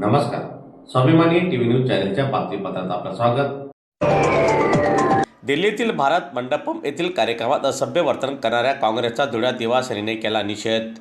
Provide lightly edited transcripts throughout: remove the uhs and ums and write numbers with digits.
नमस्कार. स्वाभिमानी TV news चॅनलच्या बातमीपत्रात आपलं स्वागत. दिल्लीतील भारत मंडपम येथील कार्यक्रमात असभ्य वर्तन करणाऱ्या काँग्रेसचा धुळ्यात युवा सेनेने केला निषेध.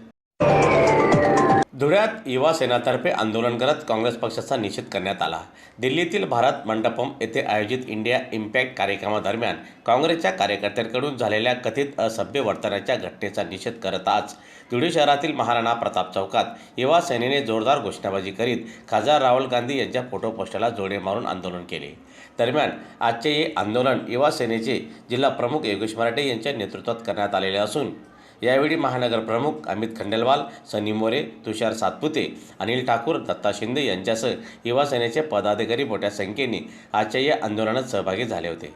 धुळ्यात युवा सेनातर्फे आंदोलन करत काँग्रेस पक्षाचा निषेध करण्यात आला. दिल्लीतील भारत मंडपम येथे आयोजित इंडिया इम्पॅक्ट कार्यक्रमादरम्यान काँग्रेसच्या कार्यकर्त्यांकडून झालेल्या कथित असभ्य वर्तनाच्या घटनेचा निषेध करत आज धुळे शहरातील महाराणा प्रताप चौकात युवा सेनेने जोरदार घोषणाबाजी करीत खासदार राहुल गांधी यांच्या फोटो पोस्टरला जोडे मारून आंदोलन केले. दरम्यान आजचे हे आंदोलन युवा सेनेचे जिल्हा प्रमुख योगेश मराठे यांच्या नेतृत्वात करण्यात आलेले असून यावेळी महानगर प्रमुख अमित खंडेलवाल, सनी मोरे, तुषार सातपुते, अनिल ठाकूर, दत्ता शिंदे यांच्यासह युवा सेनेचे पदाधिकारी मोठ्या संख्येने आजच्या या आंदोलनात सहभागी झाले होते.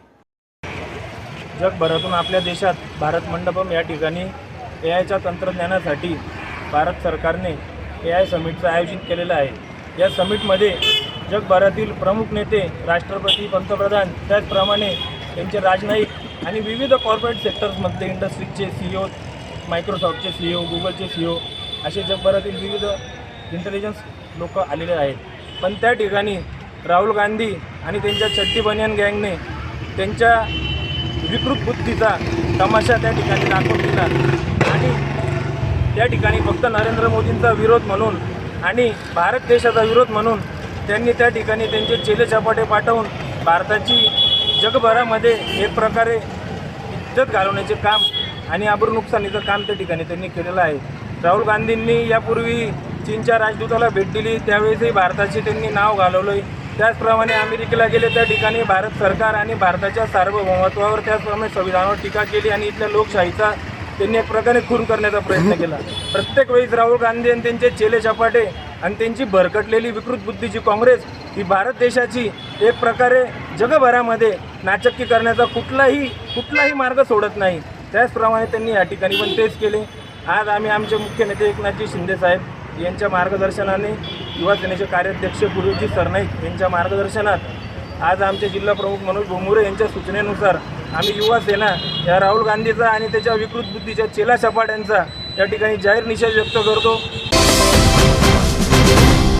जगभरातून आपल्या देशात भारत मंडपम या ठिकाणी एआयच्या तंत्रज्ञानासाठी भारत सरकारने एआय समिटचं आयोजित केलेलं आहे. या समिटमध्ये जगभरातील प्रमुख नेते, राष्ट्रपती, पंतप्रधान, त्याचप्रमाणे त्यांचे राजनयिक आणि विविध कॉर्पोरेट सेक्टर्समधले इंडस्ट्रीजचे CEO, मायक्रोसॉफ्टचे CEO, गुगलचे CEO असे जगभरातील विविध इंटेलिजन्स लोक आलेले आहेत. पण त्या ठिकाणी राहुल गांधी आणि त्यांच्या चड्डी बनियान गँगने त्यांच्या विकृत बुद्धीचा तमाशा त्या ठिकाणी दाखवून दिला आणि त्या ठिकाणी फक्त नरेंद्र मोदींचा विरोध म्हणून आणि भारत देशाचा विरोध म्हणून त्यांनी त्या ठिकाणी त्यांचे चेले चपाटे पाठवून भारताची जगभरामध्ये एक प्रकारे इज्जत घालवण्याचे काम आणि आबरू नुकसानीचं काम त्या ठिकाणी त्यांनी केलेलं आहे. राहुल गांधींनी यापूर्वी चीनच्या राजदूताला भेट दिली, त्यावेळेसही भारताचे त्यांनी नाव घालवलं. त्याचप्रमाणे अमेरिकेला गेले, त्या ठिकाणी भारत सरकार आणि भारताच्या सार्वभौमत्वावर, त्याचप्रमाणे संविधानावर टीका केली आणि इथल्या लोकशाहीचा त्यांनी एक प्रकारे खून करण्याचा प्रयत्न केला. प्रत्येक वेळेस राहुल गांधी आणि त्यांचे चेले चपाटे आणि त्यांची भरकटलेली विकृत बुद्धीची काँग्रेस ही भारत देशाची एक प्रकारे जगभरामध्ये नाचक्की करण्याचा कुठलाही मार्ग सोडत नाही. त्याचप्रमाणे त्यांनी या ठिकाणी पण तेच केले. आज आम्ही आमचे मुख्य नेते एकनाथजी शिंदे साहेब यांच्या मार्गदर्शनाने, युवा सेनेचे कार्याध्यक्ष गुरुजी सरनाईक यांच्या मार्गदर्शनात आज आमचे जिल्हा प्रमुख मनोज भोमुरे यांच्या सूचनेनुसार आम्ही युवा सेना या राहुल गांधीचा आणि त्याच्या विकृत बुद्धीच्या चेला चपाट्यांचा या ठिकाणी जाहीर निषेध व्यक्त करतो.